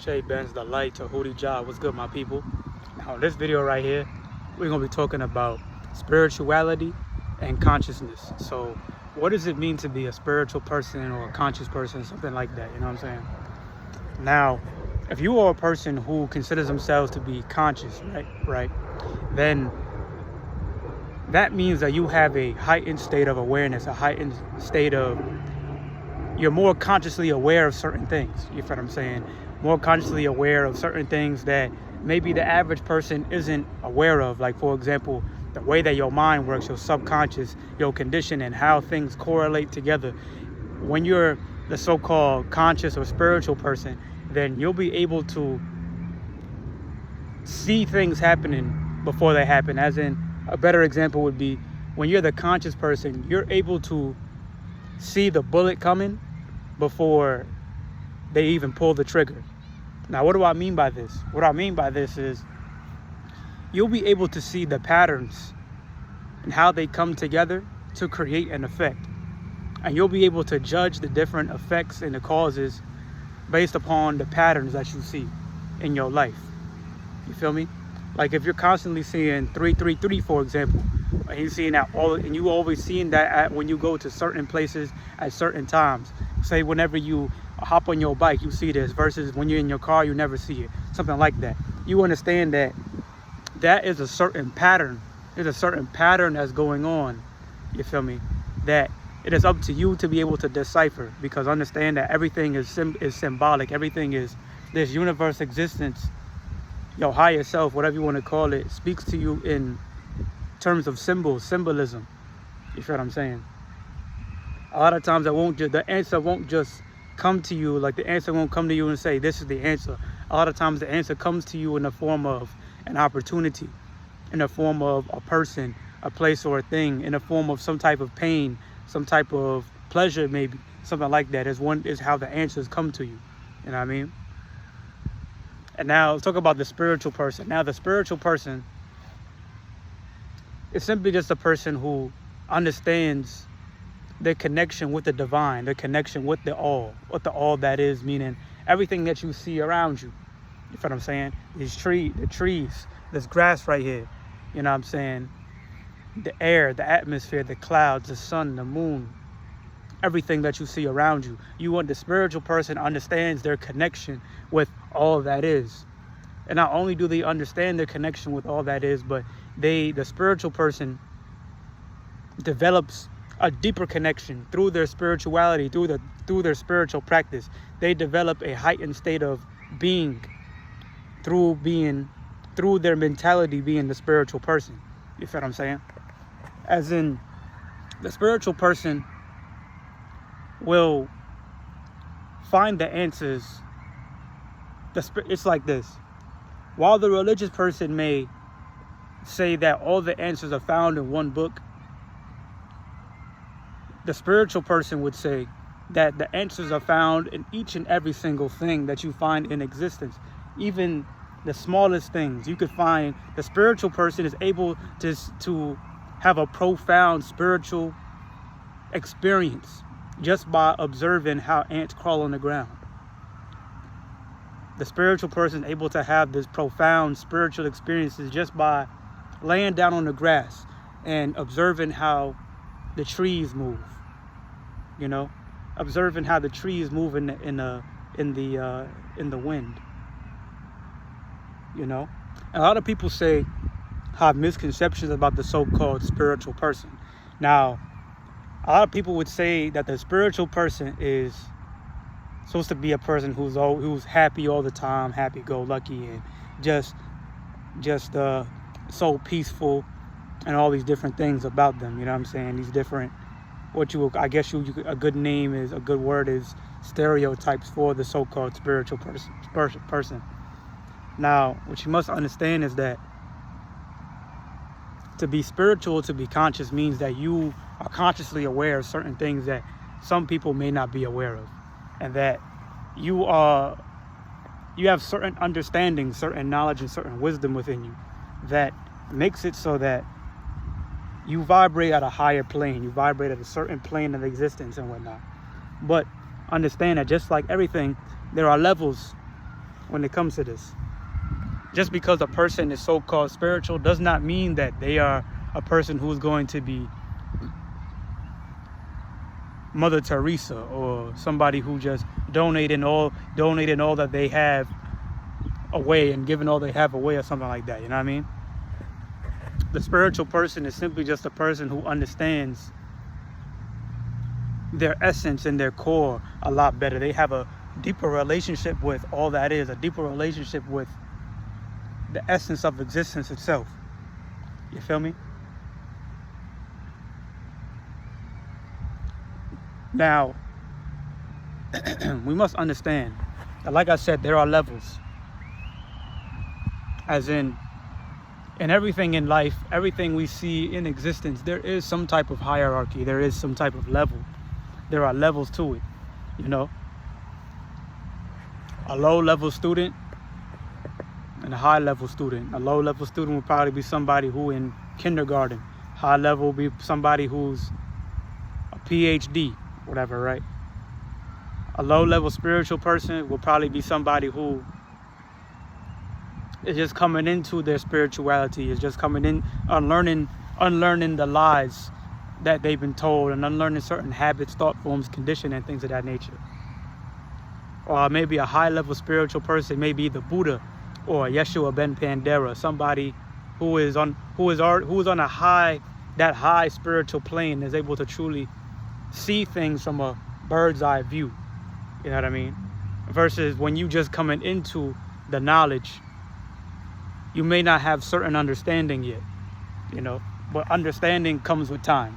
Che Benz, the light to Hootie Job. What's good, my people? Now, in this video right here, we're going to be talking about spirituality and consciousness. So, what does it mean to be a spiritual person or a conscious person, something like that? You know what I'm saying? Now, if you are a person who considers themselves to be conscious, right, then that means that you have a heightened state of awareness, a heightened state of, you're more consciously aware of certain things. You feel what I'm saying? More consciously aware of certain things that maybe the average person isn't aware of. Like, for example, the way that your mind works, your subconscious, your condition, and how things correlate together. When you're the so-called conscious or spiritual person, then you'll be able to see things happening before they happen. As in, a better example would be when you're the conscious person, you're able to see the bullet coming before they even pull the trigger. Now, what do I mean by this? What I mean by this is you'll be able to see the patterns and how they come together to create an effect. And you'll be able to judge the different effects and the causes based upon the patterns that you see in your life. You feel me? Like if you're constantly seeing 333, for example, and you're seeing that and you always seeing that when you go to certain places at certain times. Say whenever you hop on your bike, you see this, versus when you're in your car, you never see it. Something like that. You understand that that is a certain pattern. There's a certain pattern that's going on. You feel me? That it is up to you to be able to decipher, because understand that everything is symbolic. Everything is this universe existence. Your higher self, whatever you want to call it, speaks to you in terms of symbolism. You feel what I'm saying? A lot of times the answer won't just come to you, like the answer won't come to you and say, this is the answer. A lot of times the answer comes to you in the form of an opportunity, in the form of a person, a place, or a thing, in the form of some type of pain, some type of pleasure, maybe, something like that is how the answers come to you. You know what I mean? And now let's talk about the spiritual person. Now, the spiritual person is simply just a person who understands their connection with the divine, their connection with the all that is, meaning everything that you see around you. You feel what I'm saying? The trees, this grass right here, you know what I'm saying? The air, the atmosphere, the clouds, the sun, the moon, everything that you see around you. The spiritual person understands their connection with all that is. And not only do they understand their connection with all that is, but the spiritual person develops a deeper connection through their spirituality, through their spiritual practice. They develop a heightened state of being through their mentality being the spiritual person. You feel what I'm saying? As in, the spiritual person will find the answers. It's like this. While the religious person may say that all the answers are found in one book, the spiritual person would say that the answers are found in each and every single thing that you find in existence. Even the smallest things you could find. The spiritual person is able to have a profound spiritual experience just by observing how ants crawl on the ground. The spiritual person is able to have this profound spiritual experiences just by laying down on the grass and observing how the trees move. You know, observing how the trees move in the wind. You know, and a lot of people have misconceptions about the so-called spiritual person. Now, a lot of people would say that the spiritual person is supposed to be a person who's happy all the time, happy-go-lucky, and just so peaceful, and all these different things about them. You know what I'm saying? These different, a good word is stereotypes for the so-called spiritual person. Now, what you must understand is that to be spiritual, to be conscious, means that you are consciously aware of certain things that some people may not be aware of, and that you have certain understanding, certain knowledge, and certain wisdom within you that makes it so that you vibrate at a higher plane. You vibrate at a certain plane of existence and whatnot. But understand that just like everything, there are levels when it comes to this. Just because a person is so-called spiritual does not mean that they are a person who's going to be Mother Teresa or somebody who just donating all that they have away and giving all they have away or something like that. You know what I mean? The spiritual person is simply just a person who understands their essence and their core a lot better. They have a deeper relationship with all that is, a deeper relationship with the essence of existence itself. You feel me? Now, we must understand that, like I said, there are levels. As in everything in life, everything we see in existence, there is some type of hierarchy. There is some type of level. There are levels to it, you know? A low-level student and a high-level student. A low-level student will probably be somebody who in kindergarten. High level will be somebody who's a PhD, whatever, right? A low-level spiritual person will probably be somebody who is just coming into their spirituality, is just coming in, unlearning the lies that they've been told, and unlearning certain habits, thought forms, condition, and things of that nature. Or maybe a high-level spiritual person may be the Buddha or Yeshua Ben Pandera, somebody who is on a high spiritual plane, is able to truly see things from a bird's eye view. You know what I mean? Versus when you just coming into the knowledge, you may not have certain understanding yet, you know, but understanding comes with time.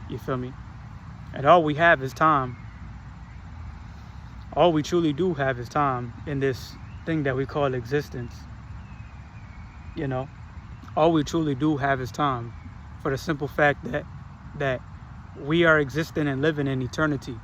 You feel me? And all we have is time. All we truly do have is time in this thing that we call existence. You know, all we truly do have is time, for the simple fact that we are existing and living in eternity.